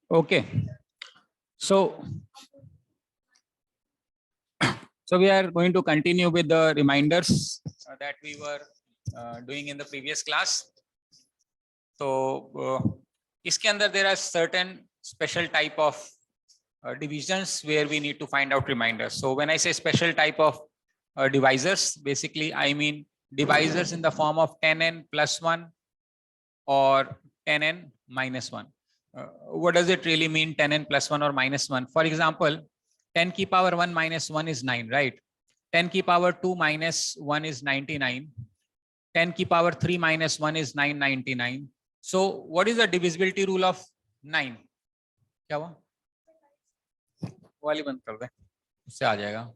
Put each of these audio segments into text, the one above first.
Okay, so we are going to continue with the reminders that we were doing in the previous class. So इसके अंदर there are certain special type of divisions where we need to find out reminders. So when I say special type of divisors, basically I mean divisors in the form of 10n plus 1 or 10n minus 1. What does it really mean, 10n plus 1 or minus 1? For example, 10 की power 1 minus 1 is 9, right? 10 की power 2 minus 1 is 99. 10 की power 3 minus 1 is 999. So what is the divisibility rule of 9? क्या हुआ? वाली बंद कर दे, उससे आ जाएगा.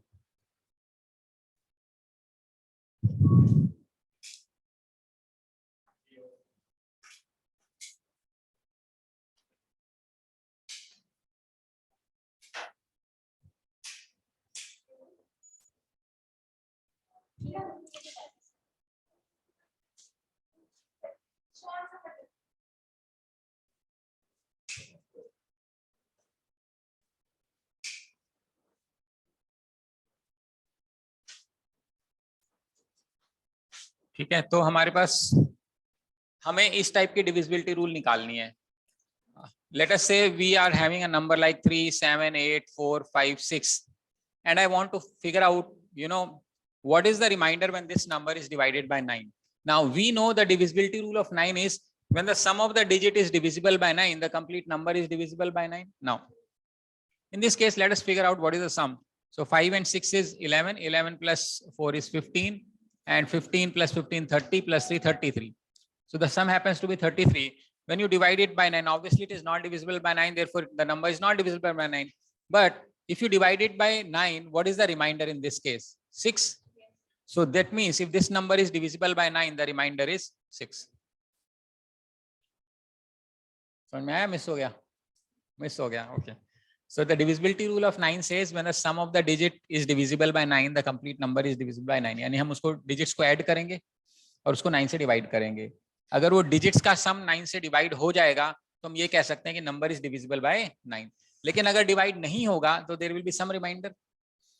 ठीक है, तो हमारे पास हमें इस टाइप की डिविजिबिलिटी रूल निकालनी है. Let us say we are having a number like 3, 7, 8, 4, 5, 6, and I want to figure out, what is the remainder when this number is divided by 9. Now we know the divisibility rule of 9 is when the sum of the digit is divisible by 9, the complete number is divisible by 9. Now, in this case, let us figure out what is the sum. So 5 and 6 is 11, 11 plus 4 is 15, and 15 plus 15, 30 plus 3, 33. So the sum happens to be 33. When you divide it by 9, obviously it is not divisible by 9, therefore the number is not divisible by 9. But if you divide it by 9, what is the remainder in this case? 6. So that means if this number is divisible by 9, the remainder is 6. समझ में आया? Miss हो गया. Okay. So the divisibility rule of 9 says when the sum of the digit is divisible by 9, the complete number is divisible by 9. यानी हम उसको digits को add करेंगे और उसको 9 से divide करेंगे. अगर वो digits का sum 9 से divide हो जाएगा तो हम ये कह सकते हैं कि number is divisible by 9. लेकिन अगर divide नहीं होगा तो there will be some remainder.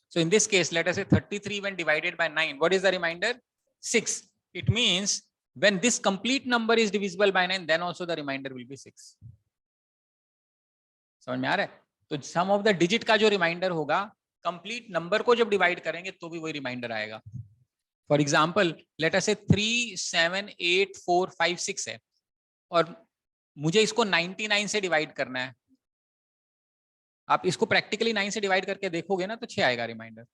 So in this case, let us say 33 when divided by 9, what is the remainder? 6. It means when this complete number is divisible by 9, then also the remainder will be 6. समझ में आ रहा है? तो सम of the digit का जो reminder होगा complete number को जब डिवाइड करेंगे तो भी वही रिमाइंडर आएगा. फॉर एग्जांपल, लेट अस से 3, 7, 8, 4, 5, 6 है और मुझे इसको 99 से डिवाइड करना है. आप इसको प्रैक्टिकली 9 से डिवाइड करके देखोगे ना तो 6 आएगा रिमाइंडर.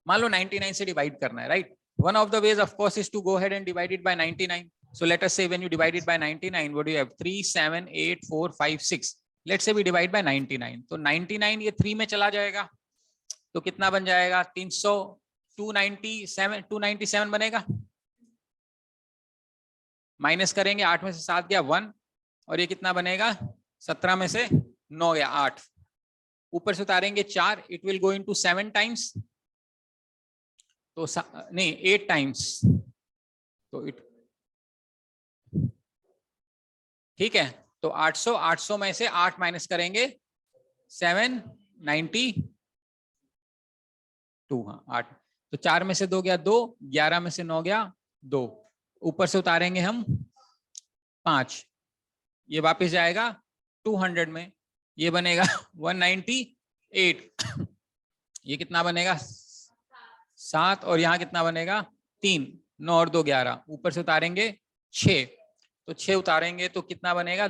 मान लो 99 से डिवाइड करना है, right? One of the ways of course is to go ahead and divide it by 99. So let us say when you divide it by 99, what do you have? 3, 7, 8, 4, 5, 6. Let's say we divide by 99, तो 99 ये 3 में चला जाएगा तो कितना बन जाएगा? 300, 297 बनेगा. माइनस करेंगे, 8 में से 7 गया 1, और ये कितना बनेगा? 17 में से 9 गया 8. ऊपर से उतारेंगे 4, it will go into 7 times, तो नहीं 8 टाइम्स, तो इट ठीक है. तो 800 में से 8 माइनस करेंगे 792. हाँ 8, तो 4 में से 2 गया 2, 11 में से 9 गया 2, ऊपर से उतारेंगे हम 5, ये वापस जाएगा 200 में, ये बनेगा 198. ये कितना बनेगा? 7, और यहाँ कितना बनेगा? 3, 9 और 2 11, ऊपर से उतारेंगे 6, तो 6 उतारेंगे तो कितना बनेगा?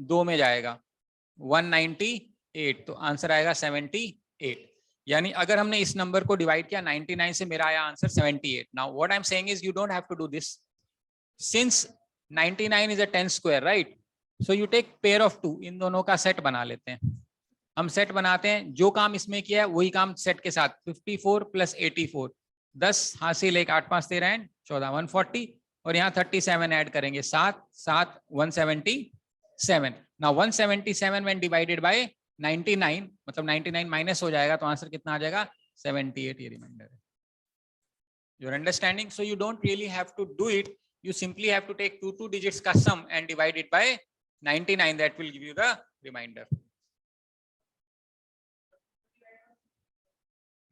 2 में जाएगा 198, तो आंसर आएगा 78. यानी अगर हमने इस नंबर को डिवाइड किया 99 से, मेरा आया answer 78. Now what I am saying is you don't have to do this, since 99 is a 10 square, right? So you take pair of 2, इन दोनों का सेट बना लेते हैं. हम सेट बनाते हैं, जो काम इसमें किया है वही काम सेट के साथ. 54 प्लस 84, 10 हासिल, 1 8 5 13 14, 140, और यहाँ 37 ऐड करेंगे, 7 7 177. नाउ 177 व्हेन डिवाइडेड बाय 99, मतलब 99 माइनस हो जाएगा तो आंसर कितना आ जाएगा? 78. ये रिमाइंडर है. You're understanding? So you don't really have to do it. You simply have to take two digits का sum and divide it by 99, that will give you the remainder.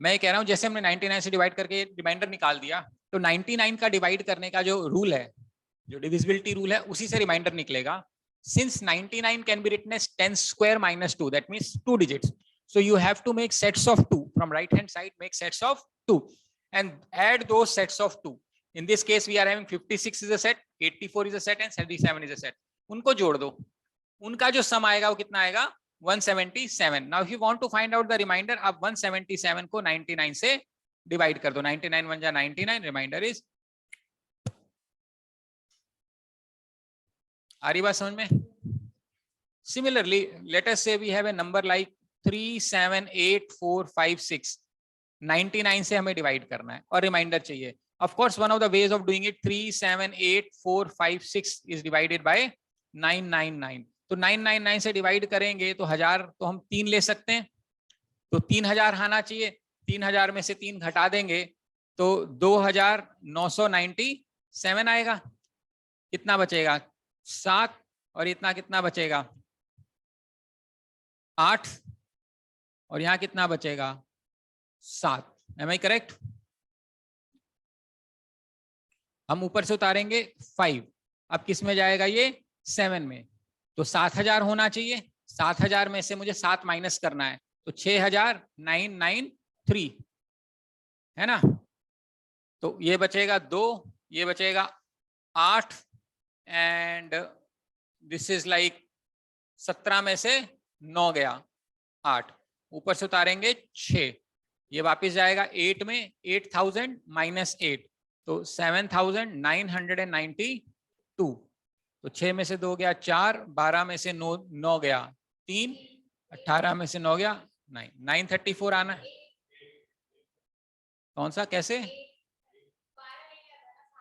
मैं कह रहा हूं जैसे हमने 99 से डिवाइड करके रिमाइंडर निकाल दिया, तो 99 का डिवाइड करने का जो रूल है, जो डिविजिबिलिटी रूल है, उसी से रिमाइंडर निकलेगा. Since 99 can be written as 10 square minus 2, that means 2 digits. So you have to make sets of 2. From right hand side, make sets of 2 and add those sets of 2. In this case, we are having 56 is a set, 84 is a set and 77 is a set. उनको जोड़ दो, उनका जो सम आएगा वो कितना आएगा? 177. Now if you want to find out the remainder, आप 177 को 99 से डिवाइड कर दो. 99 1 जा 99, रिमाइंडर इज. आ रही बात समझ में? Similarly, let us say we have a number like 378456. 99 से हमें डिवाइड करना है और रिमाइंडर चाहिए. Of course, one of the ways of doing it, 378456 is divided by 999. तो 999 से डिवाइड करेंगे तो 1000, तो हम 3 ले सकते हैं, तो 3000 आना चाहिए. 3000 में से 3 घटा देंगे तो 2997 आएगा. कितना बचेगा? 7. और इतना कितना बचेगा? 8. और यहां कितना बचेगा? 7. Am I correct? हम ऊपर से उतारेंगे 5. अब किस में जाएगा ये? 7 में. तो 7000 होना चाहिए. 7000 में से मुझे 7 माइनस करना है, तो 6993 है ना. तो ये बचेगा 2, ये बचेगा 8 एंड दिस इज लाइक 17 में से 9 गया 8. ऊपर से उतारेंगे 6, ये वापस जाएगा 8 में. 8000 माइनस 8 तो 7992. तो 6 में से 2 गया 4, 12 में से 9 गया 3, 18 में से 9 गया 9. 934 आना है. कौन सा? कैसे?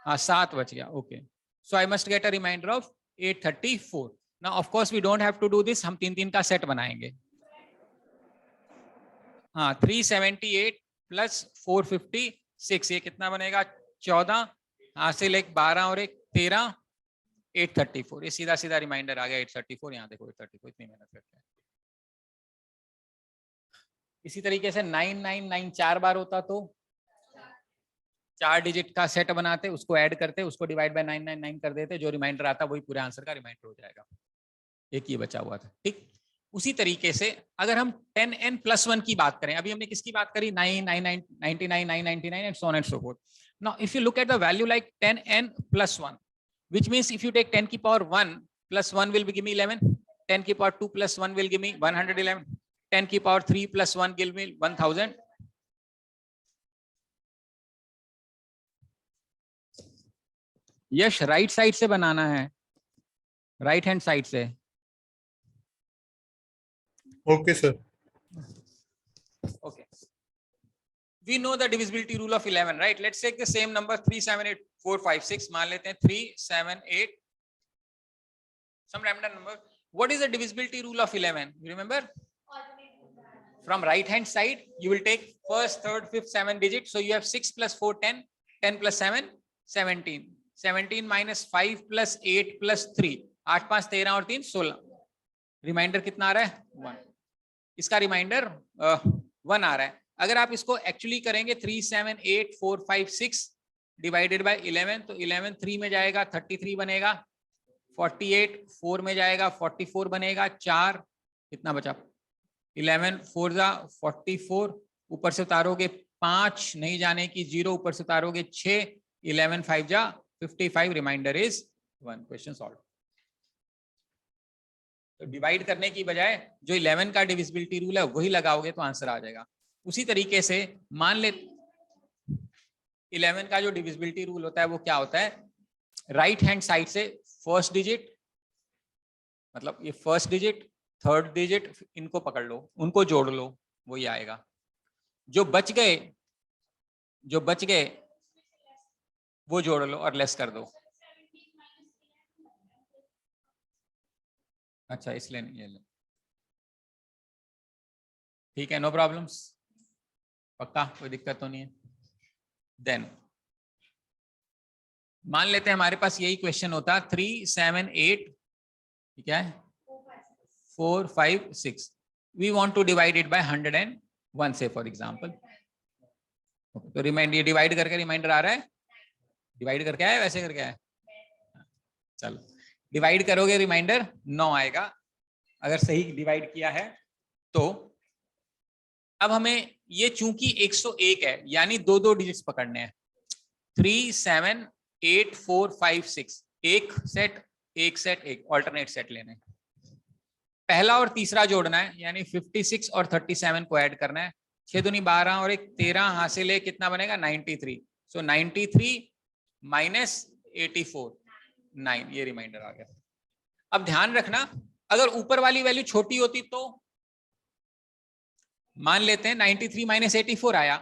हाँ 7 बच गया. Okay, so I must get a reminder of 834. Now of course we don't have to do this, हम 3 का सेट बनाएंगे. हाँ 378 प्लस 456, ये कितना बनेगा? 14. हाँ से एक 12 और एक 13, 834. ये सीधा सीधा रिमाइंडर आ गया 834. यहाँ देखो 834, इतनी मेहनत करके. इसी तरीके से 999 4 बार होता तो 4 डिजिट का सेट बनाते, उसको ऐड करते, उसको डिवाइड बाय 999 कर देते, जो रिमाइंडर आता वही पूरे आंसर का रिमाइंडर हो जाएगा. एक ये बचा हुआ था. ठीक, उसी तरीके से अगर हम 10n+1 की बात करें, अभी हमने किसकी बात करी? 999 99 999 and so on and so forth. Now if you look at the value like 10n+1, which means if you take 10 की power 1 plus 1 will give me 11, 10 की power 2 plus 1 will give me 111, 10 की power 3 plus 1 give me 1000. यश right side से बनाना है, right hand side से. Okay, sir. Okay. We know the divisibility rule of 11, right? Let's take the same number 378456. मान लेते हैं 378, some random number. What is the divisibility rule of 11? You remember? From right hand side, you will take first, third, fifth, 7 digits. So you have 6 plus 4 10, 10 plus 7 17, 17 minus 5 plus 8 plus 3, 8 5 13 और 3 16. Reminder कितना आ रहा है? 1. इसका reminder 1 आ रहा है. अगर आप इसको एक्चुअली करेंगे 378456 डिवाइडेड बाय 11, तो 11 3 में जाएगा 33 बनेगा, 48 4 में जाएगा 44 बनेगा, 4 कितना बचा? 11 4 जा 44, ऊपर से उतारोगे 5 नहीं जाने की 0, ऊपर से उतारोगे 6, 11 5 जा 55, रिमाइंडर इज 1. Question solve. तो डिवाइड करने की बजाय जो 11 का डिविजिबिलिटी रूल है वही लगाओगे तो आंसर आ जाएगा. उसी तरीके से मान ले 11 का जो डिविजिबिलिटी रूल होता है वो क्या होता है? राइट हैंड साइड से फर्स्ट डिजिट, मतलब ये फर्स्ट डिजिट, थर्ड डिजिट, इनको पकड़ लो, उनको जोड़ लो, वही आएगा. जो बच गए वो जोड़ लो और लेस कर दो. अच्छा, इसलिए नहीं, ये ठीक है, नो प्रॉब्लम्स. पक्का कोई दिक्कत तो नहीं है. देन मान लेते हैं हमारे पास यही क्वेश्चन होता 378 क्या है 4 5 6, we want to divide it by 101 से फॉर एग्जांपल। तो रिमाइंडर डिवाइड करके रिमाइंडर आ रहा है, डिवाइड करके आया वैसे करके आया, चलो डिवाइड करोगे रिमाइंडर 9 आएगा अगर सही डिवाइड किया है तो। अब हमें ये चूंकि 101 है यानी दो दो डिजिट्स पकड़ने हैं, 3 7 8 4 5 6, एक सेट एक ऑल्टरनेट सेट लेने, पहला और तीसरा जोड़ना है यानी 56 और 37 को ऐड करना है, 6 दूनी 12 और एक 13 हासिल है, कितना बनेगा 93। सो 93 माइनस 84 9, ये रिमाइंडर आ गया। अब ध्यान रखना अगर ऊपर वाली वैल्यू छोटी होती तो मान लेते हैं 93 माइनस 84 आया,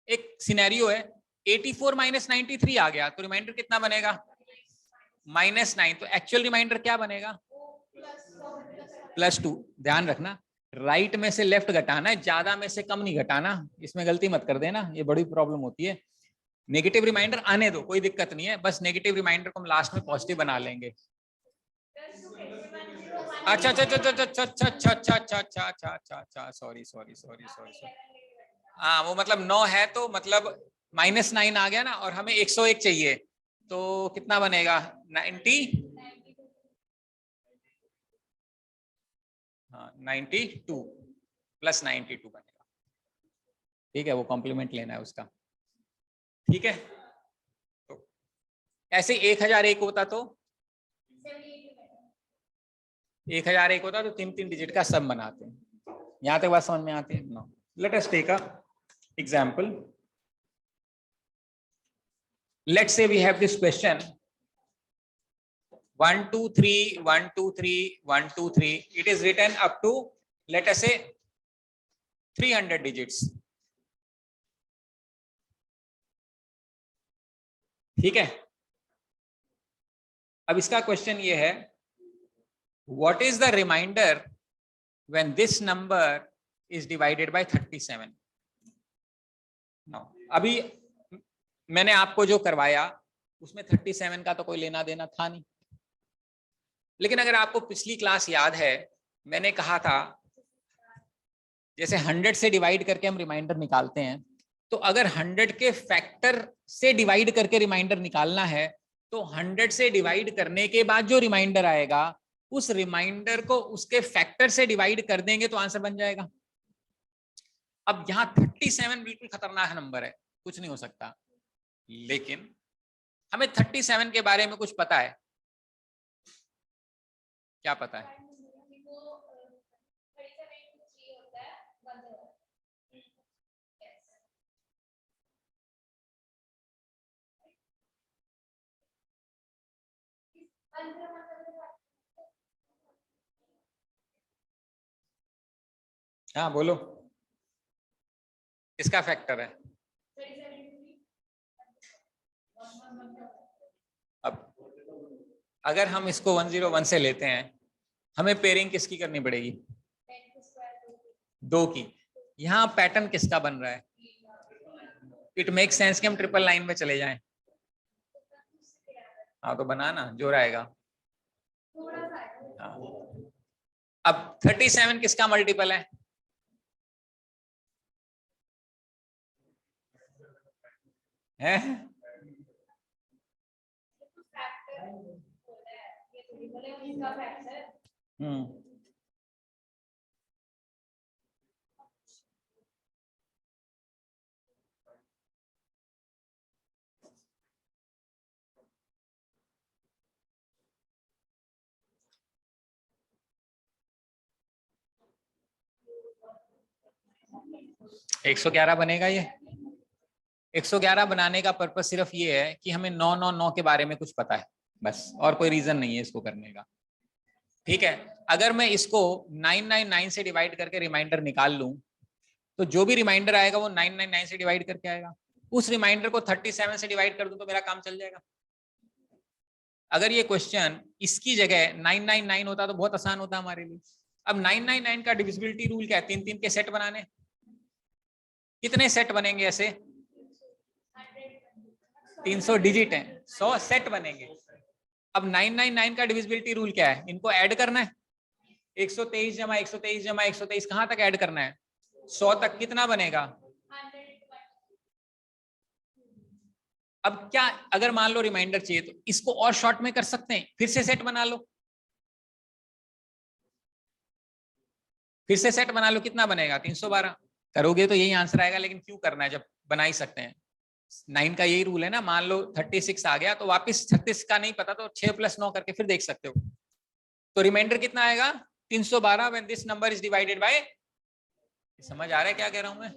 एक सिनेरियो है 84 माइनस 93 आ गया तो रिमाइंडर कितना बनेगा -9, तो एक्चुअल रिमाइंडर क्या बनेगा +2। ध्यान रखना राइट में से लेफ्ट घटाना है, ज्यादा में से कम नहीं घटाना, इसमें गलती मत कर देना, ये बड़ी प्रॉब्लम होती है। नेगेटिव रिमाइंडर आने दो, कोई दिक्कत नहीं है, बस नेगेटिव रिमाइंडर को हम लास्ट में पॉजिटिव बना लेंगे। अच्छा अच्छा अच्छा अच्छा अच्छा अच्छा अच्छा अच्छा अच्छा अच्छा अच्छा अच्छा अच्छा सॉरी सॉरी सॉरी सॉरी, हाँ वो मतलब 9 है तो मतलब -9 आ गया ना, और हमें 101 चाहिए तो कितना बनेगा 90, हाँ 92 प्लस 92 बनेगा, ठीक है, वो कॉम्प्लीमेंट लेना है उसका, ठीक है। तो ऐसे 1001 होता तो 1001 होता तो 3 डिजिट का सम बनाते हैं। यहां तक बात समझ में आती है? No, let us take a example. Let's say we have this question 1 2 3 1 2 3 1 2 3, it is written up to let us say 300 digits, ठीक है। अब इसका क्वेश्चन ये है what is the remainder when this number is divided by 37। now अभी मैंने आपको जो करवाया उसमें 37 का तो कोई लेना देना था नहीं, लेकिन अगर आपको पिछली क्लास याद है मैंने कहा था जैसे 100 से डिवाइड करके हम रिमाइंडर निकालते हैं, तो अगर 100 के फैक्टर से डिवाइड करके रिमाइंडर निकालना है तो 100 से डिवाइड करने के बाद जो रिमाइंडर आएगा उस रिमाइंडर को उसके फैक्टर से डिवाइड कर देंगे तो आंसर बन जाएगा। अब यहाँ 37 बिल्कुल खतरनाक नंबर है, कुछ नहीं हो सकता, लेकिन हमें 37 के बारे में कुछ पता है, क्या पता है? हाँ बोलो, किसका फैक्टर है? अब अगर हम इसको 101 से लेते हैं हमें पेयरिंग किसकी करनी पड़ेगी? 2 की। यहाँ पैटर्न किसका बन रहा है? इट मेक सेंस कि हम ट्रिपल लाइन में चले जाएं। हाँ तो बनाना जो रहेगा। हाँ। अब 37 किसका मल्टीपल है? हम्म, 111 बनेगा ये। 111 बनाने का पर्पस सिर्फ ये है कि हमें 999 के बारे में कुछ पता है, बस, और कोई रीजन नहीं है इसको करने का, ठीक है। अगर मैं इसको 999 से डिवाइड करके रिमाइंडर निकाल लूं तो जो भी रिमाइंडर आएगा वो 999 से डिवाइड करके आएगा, उस रिमाइंडर को 37 से डिवाइड कर दूं तो मेरा काम चल जाएगा। अगर ये क्वेश्चन इसकी जगह 999 होता तो बहुत आसान होता हमारे लिए। अब 999 का डिविजिबिलिटी रूल क्या है? 3 के सेट बनाने। कितने सेट बनेंगे ऐसे? 300 डिजिट हैं, 100 सेट बनेंगे, अब 999 का डिविजिबिलिटी रूल क्या है? इनको ऐड करना है, 123 जमा 123 जमा 123 कहां तक ऐड करना है? 100 तक। कितना बनेगा? अब क्या, अगर मान लो रिमाइंडर चाहिए तो इसको और शॉर्ट में कर सकते हैं, फिर से सेट बना लो, फिर से सेट बना लो, कितना बनेगा? 312। करोगे तो यही आंसर आएगा, लेकिन क्यों करना है जब बना ही सकते हैं? 9 का यही रूल है ना, मान लो 36 आ गया तो वापस 36 का नहीं पता तो 6 + 9 करके फिर देख सकते हो। तो रिमाइंडर कितना आएगा? 312 when this number is divided by, समझ आ रहा है क्या कह रहा हूं मैं?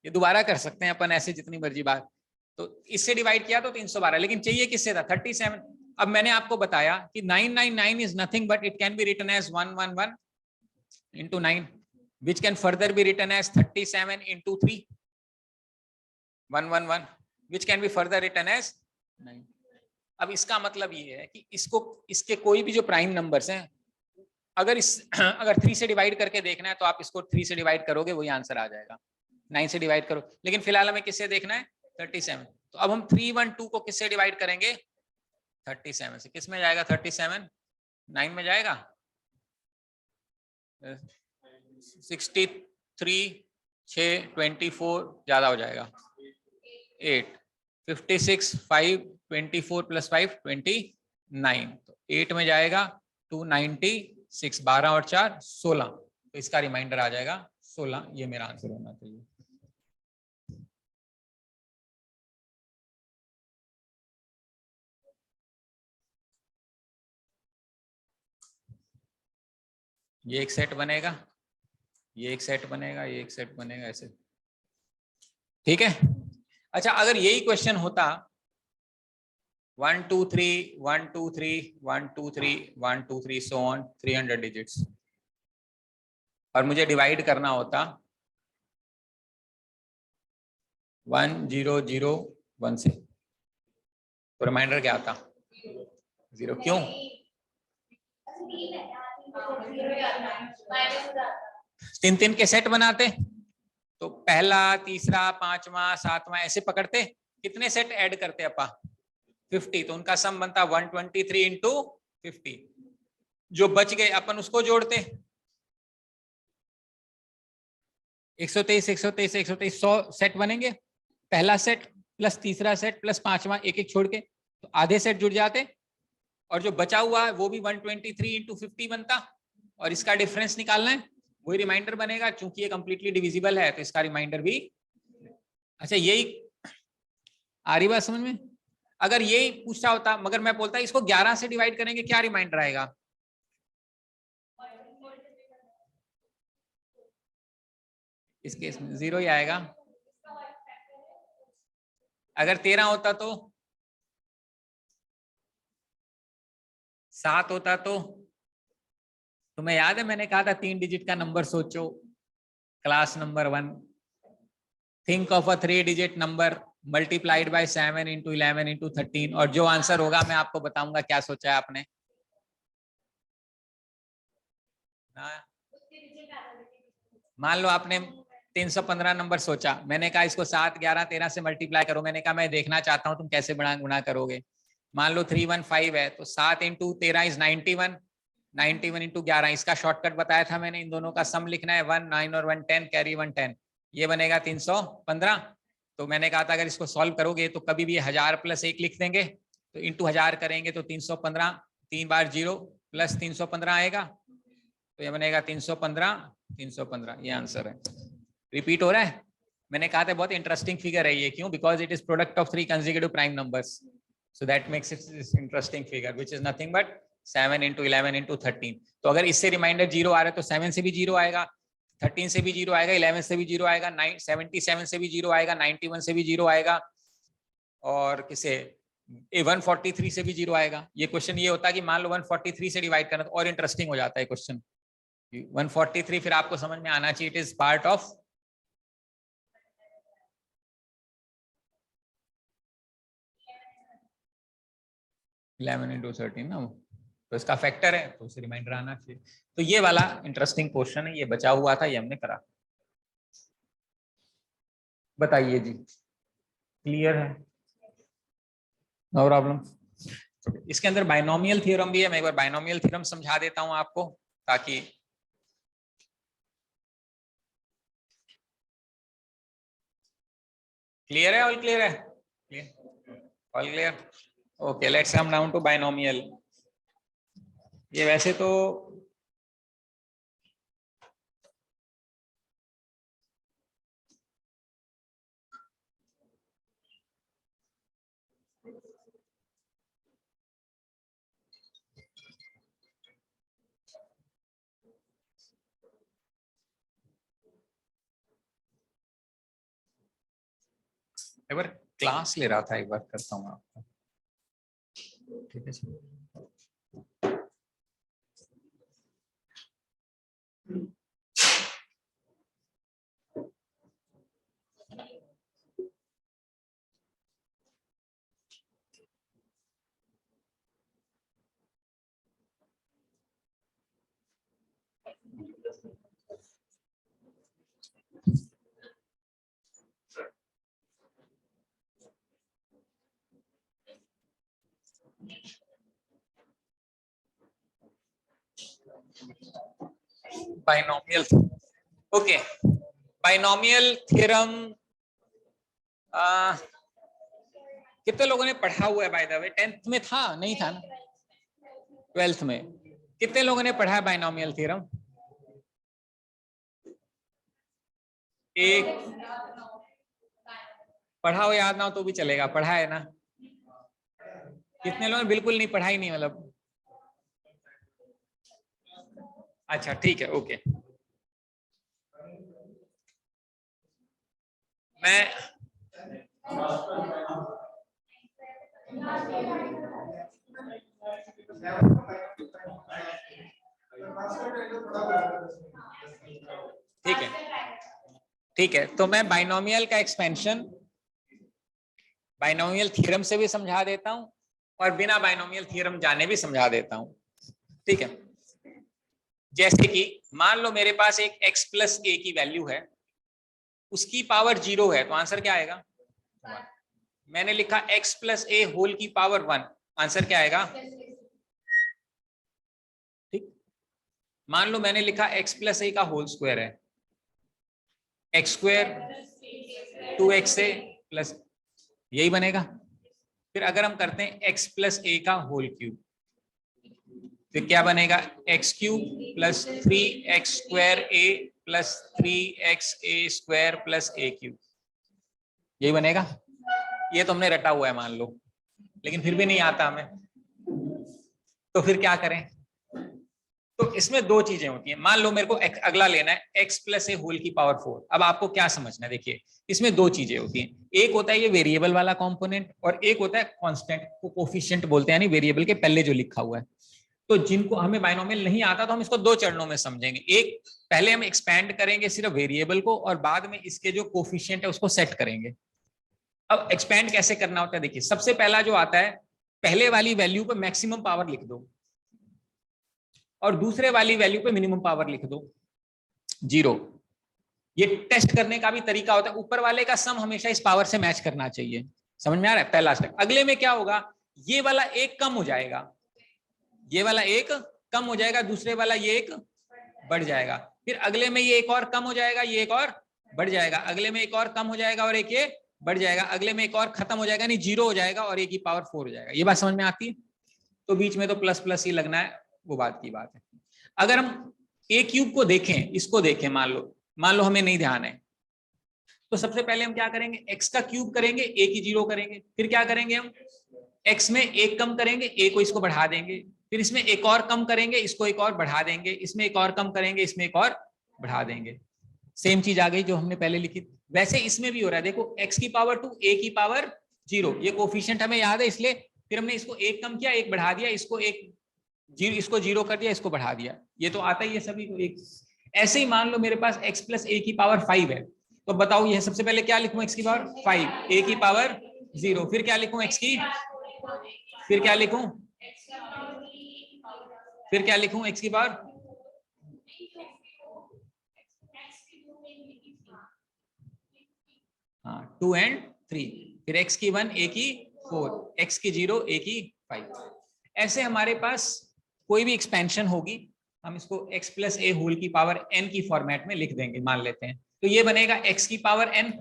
ये दोबारा कर सकते हैं अपन ऐसे जितनी मर्जी बार। तो इससे डिवाइड किया तो 312, लेकिन चाहिए किससे था? 37। अब मैंने आपको बताया कि 999 is nothing but it can be written as 111 into 9, which can further be written as 37 into 3, 111, which can be further written as 9। अब इसका मतलब ये है कि इसको, इसके कोई भी जो प्राइम नंबर्स हैं, अगर अगर 3 से डिवाइड करके देखना है तो आप इसको 3 से डिवाइड करोगे, वही आंसर आ जाएगा। 9 से डिवाइड करो, लेकिन फिलहाल हमें किससे देखना है? 37। तो अब हम 312 को किससे डिवाइड करेंगे? 37 से। किस में जाएगा 37? 9 में जाएगा। 63 6 24 ज्यादा हो जाएगा, 8 56 5 24 + 5 29, तो 8 में जाएगा 296, 12 और 4 16, तो इसका रिमाइंडर आ जाएगा 16। ये मेरा आंसर होना चाहिए। ये एक सेट बनेगा, ये एक सेट बनेगा, ये एक सेट बनेगा, ऐसे। ठीक है। अच्छा, अगर यही क्वेश्चन होता 1 2 3 1 2 3 1 2 3 1 2 3 सो ऑन 300 डिजिट्स, और मुझे डिवाइड करना होता 1 0 0 1 से, तो रिमाइंडर क्या आता? 0। क्यों? 3 के सेट बनाते, तो पहला, तीसरा, पांचवा, सातवां ऐसे पकड़ते। कितने सेट ऐड करते अपा? 50, तो उनका सम बनता 123 इंटू 50। जो बच गए अपन उसको जोड़ते, 123 123 123 100 सेट बनेंगे। पहला सेट प्लस तीसरा सेट प्लस पांचवा, एक एक छोड़ के, तो आधे सेट जुड़ जाते, और जो बचा हुआ है वो भी 123 इंटू 50 बनता, और इसका डिफरेंस निकालना है, वही रिमाइंडर बनेगा। चूंकि ये कंप्लीटली डिविजिबल है तो इसका रिमाइंडर भी। अच्छा, यही आ रही बात समझ में? अगर यही पूछा होता, मगर मैं बोलता इसको 11 से डिवाइड करेंगे, क्या रिमाइंडर आएगा? इस केस में 0 ही आएगा। अगर 13 होता तो, 7 होता तो, तुम्हें याद है मैंने कहा था 3 डिजिट का नंबर सोचो, class number 1। Think of a 3 digit number multiplied by 7 into 11 into 13, और जो आंसर होगा मैं आपको बताऊंगा क्या सोचा है आपने। मान लो आपने 315 नंबर सोचा, मैंने कहा इसको 7 11 13 से मल्टीप्लाई करो, मैंने कहा मैं देखना चाहता हूं तुम कैसे गुणा करोगे। मान लो 315 है तो 7 इंटू 13 इज 91, 91 इंटू 11, इसका शॉर्टकट बताया था मैंने, इन दोनों का सम लिखना है 1 9 और 1 10, कैरी 1 10, ये बनेगा 315। तो मैंने कहा था अगर इसको सॉल्व करोगे तो कभी भी 1000 + 1 लिख देंगे, तो इंटू 1000 करेंगे तो 315, 3 बार 0 प्लस 315 आएगा, तो ये बनेगा 315 315, ये आंसर है। रिपीट हो रहा है? मैंने कहा था बहुत इंटरेस्टिंग फिगर है ये, क्यों? Because it is product of 3 consecutive prime numbers, so that makes it this interesting figure which is nothing but 7 into 11 into 13। तो अगर इससे रिमाइंडर 0 आ रहा है तो 7 से भी 0 आएगा, 13 से भी 0 आएगा, 11 से भी 0 आएगा, 77 से भी 0 आएगा, 91 से भी 0 आएगा, और किसे 143 से भी 0 आएगा। ये क्वेश्चन ये होता है कि मान लो 143 से डिवाइड करना, तो और इंटरेस्टिंग हो जाता है क्वेश्चन। 143 फिर आपको समझ में आना चाहिए, it is part of 11 into 13 ना, तो इसका फैक्टर है, तो उसे रिमाइंडर आना चाहिए। तो ये वाला इंटरेस्टिंग क्वेश्चन है, ये बचा हुआ था, ये हमने करा। बताइए जी, क्लियर है? No problem. इसके अंदर बाइनोमियल थ्योरम भी है, मैं एक बार बाइनोमियल थ्योरम समझा देता हूं आपको ताकि क्लियर है। ऑल क्लियर है? All clear? Okay, let's come down to binomial. ये वैसे तो एक बार क्लास ले रहा था, एक बार करता हूँ आपको, ठीक है sir? Binomial, okay, binomial theorem कितने लोगों ने पढ़ा हुआ है? बाय द वे 10th में था, नहीं था ना? 12th में कितने लोगों ने पढ़ा है बाइनोमियल थ्योरम? एक पढ़ा हो, याद ना हो तो भी चलेगा, पढ़ा है ना? कितने लोगों ने बिल्कुल नहीं पढ़ा ही नहीं, मतलब? अच्छा ठीक है, ओके। मैं ठीक है, ठीक है, तो मैं बाइनोमियल का एक्सपेंशन बाइनोमियल थ्योरम से भी समझा देता हूं और बिना बाइनोमियल थ्योरम जाने भी समझा देता हूं, ठीक है? जैसे कि मान लो मेरे पास एक x प्लस ए की वैल्यू है, उसकी पावर 0 है, तो आंसर क्या आएगा? 1। मैंने लिखा x प्लस ए होल की पावर 1, आंसर क्या आएगा? ठीक। मान लो मैंने लिखा x प्लस ए का होल स्क्वायर है, एक्स स्क्वायर 2x ए प्लस, यही बनेगा। फिर अगर हम करते हैं x प्लस ए का होल क्यूब, तो क्या बनेगा? X cube plus 3x square a plus 3x a square plus a cube, यही बनेगा। ये तो हमने रटा हुआ है मान लो, लेकिन फिर भी नहीं आता हमें, तो फिर क्या करें? तो इसमें दो चीजें होती हैं। मान लो मेरे को अगला लेना है x प्लस ए होल की पावर 4। अब आपको क्या समझना है, देखिए इसमें दो चीजें होती हैं, एक होता है ये वेरिएबल वाला कंपोनेंट और एक होता है कांस्टेंट, को कोफिशिएंट बोलते हैं, यानी वेरिएबल के पहले जो लिखा हुआ है। तो जिनको हमें बाइनोमियल नहीं आता तो हम इसको दो चरणों में समझेंगे। एक, पहले हम एक्सपैंड करेंगे सिर्फ वेरिएबल को और बाद में इसके जो कोफिशिएंट है उसको सेट करेंगे। अब एक्सपैंड कैसे करना होता है, देखिए सबसे पहला जो आता है, पहले वाली वैल्यू पे मैक्सिमम पावर लिख दो और दूसरे वाली वैल्यू पे मिनिमम पावर लिख दो 0। ये टेस्ट करने का भी तरीका होता है, ऊपर वाले का सम हमेशा इस पावर से मैच करना चाहिए। समझ में आ रहा है? पहला स्टेप। अगले में क्या होगा, ये वाला एक कम हो जाएगा, ये वाला एक कम हो जाएगा, दूसरे वाला ये एक बढ़ जाएगा, फिर अगले में ये एक और कम हो जाएगा, ये एक और बढ़ जाएगा, अगले में एक और कम हो जाएगा और एक ये बढ़ जाएगा, अगले में एक और खत्म हो जाएगा, नहीं 0 हो जाएगा और एक की पावर 4 हो जाएगा। ये बात समझ में आती है? तो बीच में तो प्लस प्लस ही लगना है, वो बात की बात है। अगर हम ए क्यूब को देखें, इसको देखें, मान लो हमें नहीं ध्यान है, तो सबसे पहले हम क्या करेंगे, एक्स का क्यूब करेंगे, ए की 0 करेंगे, फिर क्या करेंगे हम एक्स में एक कम करेंगे, ए को इसको बढ़ा देंगे, फिर इसमें एक और कम करेंगे, इसको एक और बढ़ा देंगे, इसमें एक और कम करेंगे, इसमें एक और बढ़ा देंगे। सेम चीज आ गई जो हमने पहले लिखी। वैसे इसमें भी हो रहा है, देखो x की पावर 2 a की पावर 0, ये कोफिशिएंट हमें याद है, इसलिए फिर हमने इसको एक कम किया, एक बढ़ा दिया, इसको एक जीरो, इसको 0 कर दिया, इसको बढ़ा दिया, ये तो आता ही है सभी को एक। ऐसे ही मान लो मेरे पास x प्लस ए की पावर 5 है, तो बताओ ये सबसे पहले क्या लिखूं, x की पावर 5, a की पावर 0, फिर क्या लिखूं x की, फिर क्या लिखूं, फिर क्या लिखूं x की पावर, हाँ 2 और 3, फिर x की 1, a की 4, x की 0, a की 5। ऐसे हमारे पास कोई भी एक्सपेंशन होगी, हम इसको x प्लस ए होल की पावर n की फॉर्मेट में लिख देंगे, मान लेते हैं। तो ये बनेगा x की पावर n,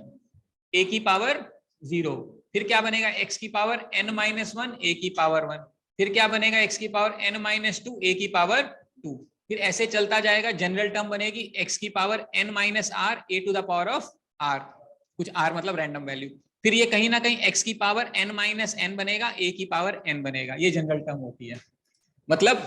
a की पावर 0, फिर क्या बनेगा x की पावर n माइनस 1, a की पावर 1, फिर क्या बनेगा x की पावर n माइनस 2, a की पावर 2, फिर ऐसे चलता जाएगा। जनरल टर्म बनेगी x की power n minus r, a to the power of r, कुछ r मतलब रैंडम वैल्यू। फिर ये कहीं ना कहीं x की पावर n माइनस n बनेगा, a की पावर n बनेगा। ये जनरल टर्म होती है। मतलब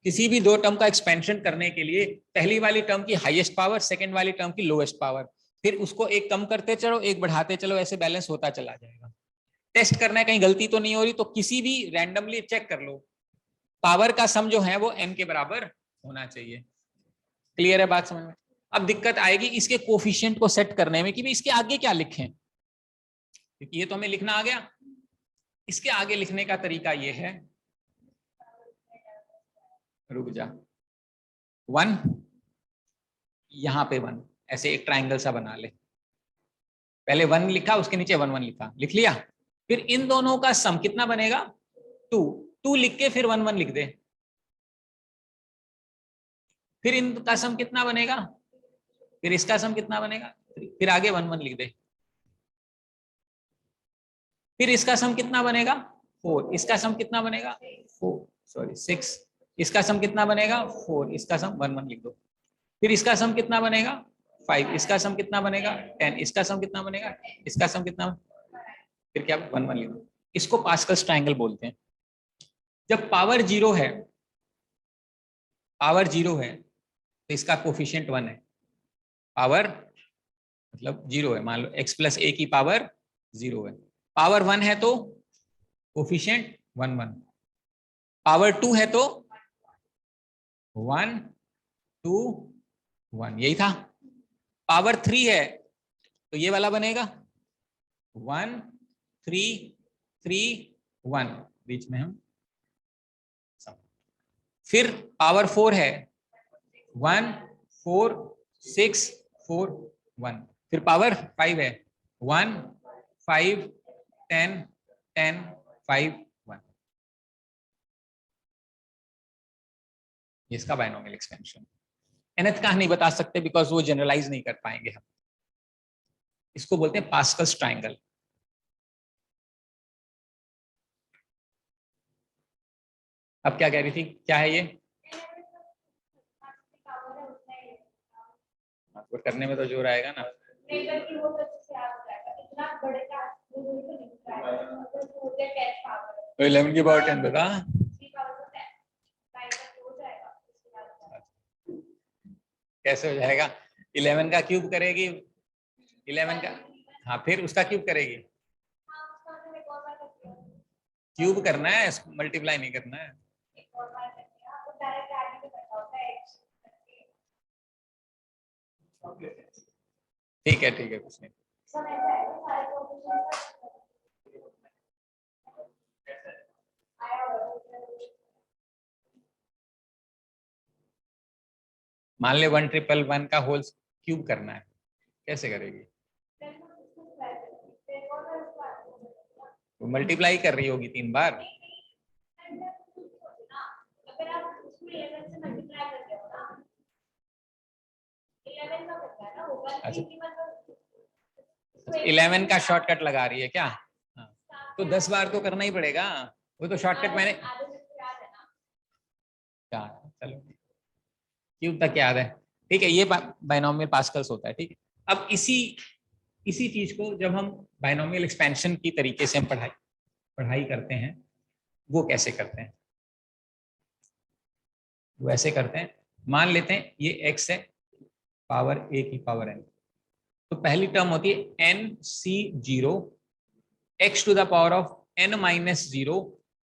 किसी भी दो टर्म का एक्सपेंशन करने के लिए पहली वाली टर्म की हाईएस्ट पावर, सेकंड वाली टर्म की लोएस्ट पावर, फिर उसको एक कम करते चलो, एक बढ़ाते चलो, ऐसे बैलेंस होता चला जाएगा। टेस्ट करना है कहीं गलती तो नहीं हो रही, तो किसी भी रैंडमली चेक कर लो, पावर का सम जो है वो n के बराबर होना चाहिए। क्लियर है बात समझ में? अब दिक्कत आएगी इसके कोफिशिएंट को सेट करने में कि भाई इसके आगे क्या लिखें, क्योंकि ये तो हमें लिखना आ गया। इसके आगे लिखने का तरीका ये है, रुक जा, 1, यहां पे 1, ऐसे एक ट्राइंगल सा बना ले। पहले 1 लिखा, उसके नीचे 1 1 लिखा, लिख लिया। फिर इन दोनों का सम कितना बनेगा, 2, 2 लिख के फिर 1 1 लिख दे। फिर इनका सम कितना बनेगा, फिर इसका सम कितना बनेगा, फिर आगे 1 1 लिख दे। फिर इसका सम कितना बनेगा, 4, इसका सम कितना बनेगा, 6, इसका सम कितना बनेगा, 4, इसका सम 1 1 लिख दो। फिर इसका सम कितना बनेगा, 5, इसका सम कितना बनेगा, 10, इसका सम कितना बनेगा, इसका सम कितना, फिर क्या 1 1 लिख दो। इसको पास्कल्स ट्रायंगल बोलते हैं। जब पावर 0 है, पावर 0 है तो इसका कोफिशिएंट 1 है। पावर मतलब 0 है, मान लो x प्लस a की पावर 0 है। पावर 1 है तो कोफिशिएंट 1 1, पावर 2 है तो 1 2 1, यही था। पावर 3 है तो ये वाला बनेगा 1 3 3 1, बीच में हम। फिर पावर 4 है 1 4 6 4 1, फिर पावर 5 है 1 5 10 10 5 1। इसका बायनोमियल एक्सपेंशन। nth का नहीं बता सकते बिकॉज वो जनरलाइज नहीं कर पाएंगे हम। इसको बोलते हैं पास्कल्स ट्रायंगल। अब क्या कह रही थी, क्या है ये, करने में तो जोर आएगा ना। तो 11 की पावर 10 बता, कैसे हो जाएगा? 11 का क्यूब करेगी, 11 का, हाँ फिर उसका क्यूब करेगी। क्यूब करना है, मल्टीप्लाई नहीं करना है। ठीक है ठीक है, कुछ नहीं। मान ले 1 ट्रिपल 1 का होल क्यूब करना है, कैसे करेगी? तो मल्टीप्लाई कर रही होगी 3 बार। अच्छा 11 का शॉर्टकट लगा रही है क्या? हाँ, तो 10 बार तो करना ही पड़ेगा, वो तो शॉर्टकट मैंने क्या, चलो क्यूब तक याद है। ठीक है, ये बायनोमियल पास्कल्स होता है। ठीक है, अब इसी चीज को जब हम बायनोमियल एक्सपेंशन की तरीके से हम पढ़ाई करते हैं, वो कैसे करते हैं, वैसे करते हैं। मान लेते हैं ये x है, पावर a की पावर n, तो पहली टर्म होती है nc0 x to the power of n minus 0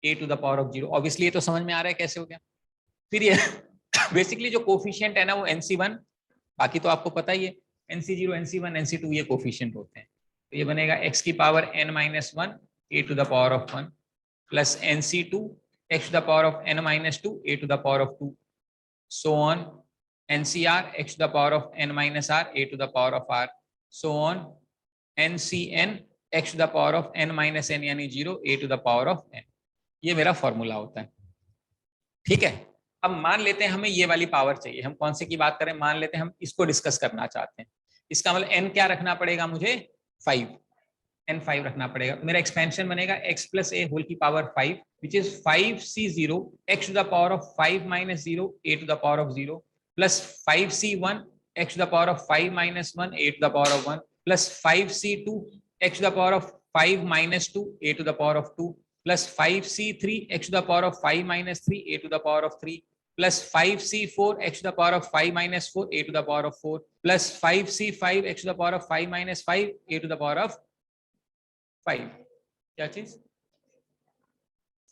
a to the power of 0। Obviously ये तो समझ में आ रहा है कैसे हो गया। फिर ये बेसिकली जो कोफिशिएंट है ना वो nc1, बाकी तो आपको पता ही है, nc0 nc1 nc2 ये कोफिशिएंट होते हैं। तो ये बनेगा x की power n minus 1 a to the power of 1 plus nc2 x to the power of n minus 2 a to the power of 2, so on ncr x to the power of n minus r a to the power of r, so on ncn x to the power of n minus n यानी 0 a to the power of n। ये मेरा formula होता है। ठीक है, अब मान लेते हैं हमें ये वाली पावर चाहिए, हम कौन से की बात करें, मान लेते हैं हम इसको डिस्कस करना चाहते हैं। इसका मतलब n क्या रखना पड़ेगा मुझे, 5, n5 रखना पड़ेगा। मेरा एक्सपेंशन बनेगा x प्लस ए होल की power 5 which is 5c0 x to the power of 5 minus 0 a to the power of 0 plus 5c1 x to the power of 5 minus 1 a to the power of 1 plus 5c2 x to the power of 5 minus 2 a to the power of 2 plus 5c3 x to the power of 5 minus 3 a to the power of 3 plus 5c4 x to the power of 5 minus 4 a to the power of 4 plus 5c5 x to the power of 5 minus 5 a to the power of 5। क्या चीज,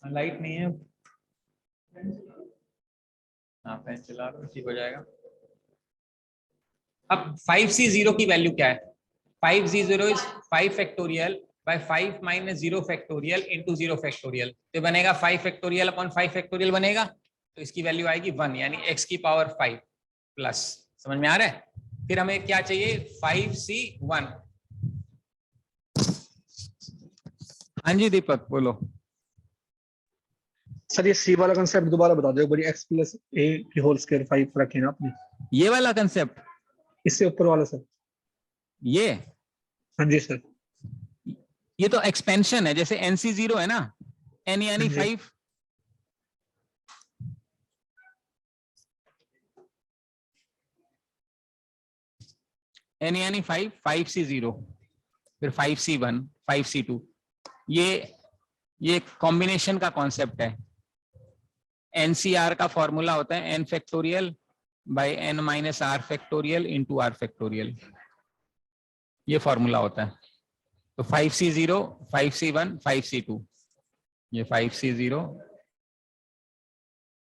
light नहीं है, हाँ fan चला लो ठीक हो जाएगा। अब 5c0 की वैल्यू क्या है, 5c0 is 5 factorial by 5 minus 0 factorial into 0 factorial, तो बनेगा 5 factorial upon 5 factorial बनेगा, तो इसकी वैल्यू आएगी 1 यानी x की पावर 5 प्लस, समझ में आ रहा है। फिर हमें क्या चाहिए 5c1। हाँ जी दीपक बोलो। सर ये सी वाला कंसेप्ट दोबारा बता दो, बड़ी x प्लस ए की होल स्क्वायर 5 रखे ना आपने, ये वाला कंसेप्ट, इससे ऊपर वाला सर। ये हाँ जी सर। ये तो एक्सपेंशन है, जैसे nc0 है ना, n यानी 5, n यानी 5, 5c0 फिर 5c1 5c2, ये कॉम्बिनेशन का कॉन्सेप्ट है। NCR का फॉर्मूला होता है n factorial by n minus r factorial into r factorial, ये फॉर्मूला होता है। तो 5c0 5c1 5c2, ये 5c0